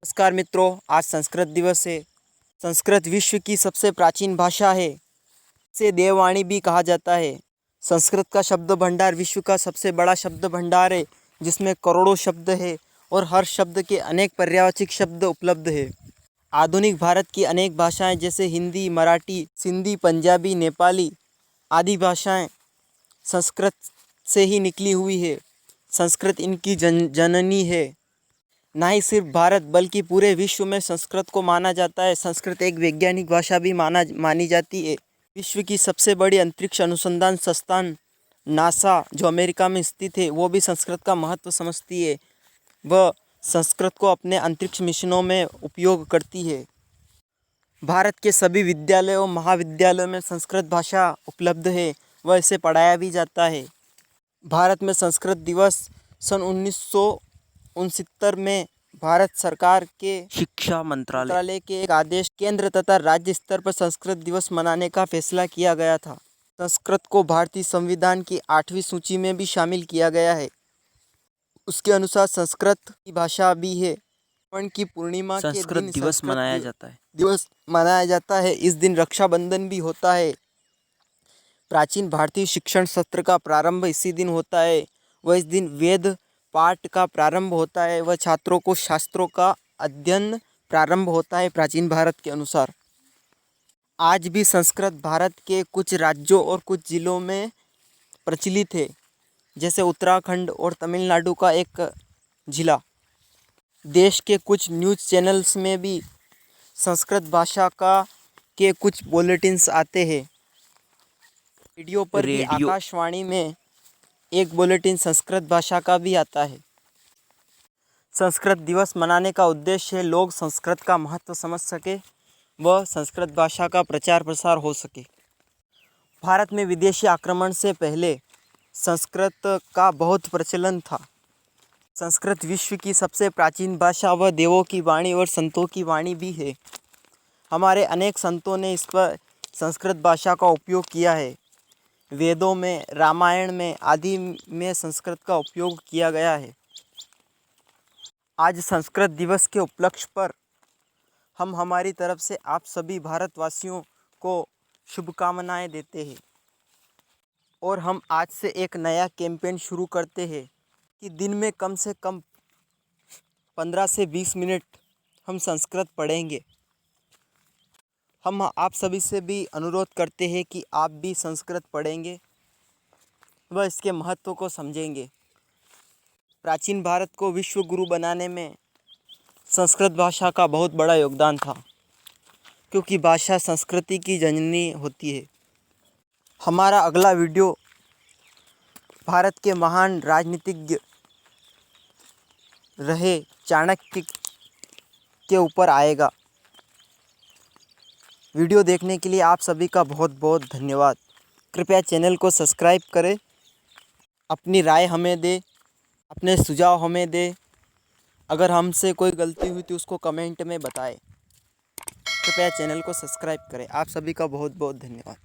नमस्कार मित्रों, आज संस्कृत दिवस है। संस्कृत विश्व की सबसे प्राचीन भाषा है। इसे देववाणी भी कहा जाता है। संस्कृत का शब्द भंडार विश्व का सबसे बड़ा शब्द भंडार है, जिसमें करोड़ों शब्द है और हर शब्द के अनेक पर्यायवाची शब्द उपलब्ध है। आधुनिक भारत की अनेक भाषाएं जैसे हिंदी, मराठी, सिंधी, पंजाबी, नेपाली आदि भाषाएं संस्कृत से ही निकली हुई है। संस्कृत इनकी जननी है। ना ही सिर्फ भारत बल्कि पूरे विश्व में संस्कृत को माना जाता है। संस्कृत एक वैज्ञानिक भाषा भी मानी जाती है। विश्व की सबसे बड़ी अंतरिक्ष अनुसंधान संस्थान नासा, जो अमेरिका में स्थित है, वो भी संस्कृत का महत्व समझती है। वह संस्कृत को अपने अंतरिक्ष मिशनों में उपयोग करती है। भारत के सभी विद्यालयों महाविद्यालयों में संस्कृत भाषा उपलब्ध है, वह इसे पढ़ाया भी जाता है। भारत में संस्कृत दिवस सन 1969 में भारत सरकार के शिक्षा मंत्रालय के एक आदेश केंद्र तथा राज्य स्तर पर संस्कृत दिवस मनाने का फैसला किया गया था। संस्कृत को भारतीय संविधान की 8वीं सूची में भी शामिल किया गया है। उसके अनुसार संस्कृत की भाषा भी है। श्रावण की पूर्णिमा के दिन दिवस मनाया जाता है। इस दिन रक्षाबंधन भी होता है। प्राचीन भारतीय शिक्षण सत्र का प्रारंभ इसी दिन होता है। वह इस दिन वेद पाठ का प्रारंभ होता है। वह छात्रों को शास्त्रों का अध्ययन प्रारंभ होता है प्राचीन भारत के अनुसार। आज भी संस्कृत भारत के कुछ राज्यों और कुछ जिलों में प्रचलित है, जैसे उत्तराखंड और तमिलनाडु का एक जिला। देश के कुछ न्यूज़ चैनल्स में भी संस्कृत भाषा के कुछ बुलेटिन्स आते हैं। रेडियो पर भी आकाशवाणी में एक बुलेटिन संस्कृत भाषा का भी आता है। संस्कृत दिवस मनाने का उद्देश्य है लोग संस्कृत का महत्व समझ सके, व संस्कृत भाषा का प्रचार प्रसार हो सके। भारत में विदेशी आक्रमण से पहले संस्कृत का बहुत प्रचलन था। संस्कृत विश्व की सबसे प्राचीन भाषा व देवों की वाणी और संतों की वाणी भी है। हमारे अनेक संतों ने इस पर संस्कृत भाषा का उपयोग किया है। वेदों में, रामायण में आदि में संस्कृत का उपयोग किया गया है। आज संस्कृत दिवस के उपलक्ष्य पर हम हमारी तरफ से आप सभी भारतवासियों को शुभकामनाएं देते हैं और हम आज से एक नया कैंपेन शुरू करते हैं कि दिन में कम से कम 15 से 20 मिनट हम संस्कृत पढ़ेंगे। हम आप सभी से भी अनुरोध करते हैं कि आप भी संस्कृत पढ़ेंगे व इसके महत्व को समझेंगे। प्राचीन भारत को विश्व गुरु बनाने में संस्कृत भाषा का बहुत बड़ा योगदान था, क्योंकि भाषा संस्कृति की जननी होती है। हमारा अगला वीडियो भारत के महान राजनीतिज्ञ रहे चाणक्य के ऊपर आएगा। वीडियो देखने के लिए आप सभी का बहुत बहुत धन्यवाद। कृपया चैनल को सब्सक्राइब करें, अपनी राय हमें दें, अपने सुझाव हमें दें। अगर हमसे कोई गलती हुई तो उसको कमेंट में बताएं। कृपया चैनल को सब्सक्राइब करें। आप सभी का बहुत बहुत धन्यवाद।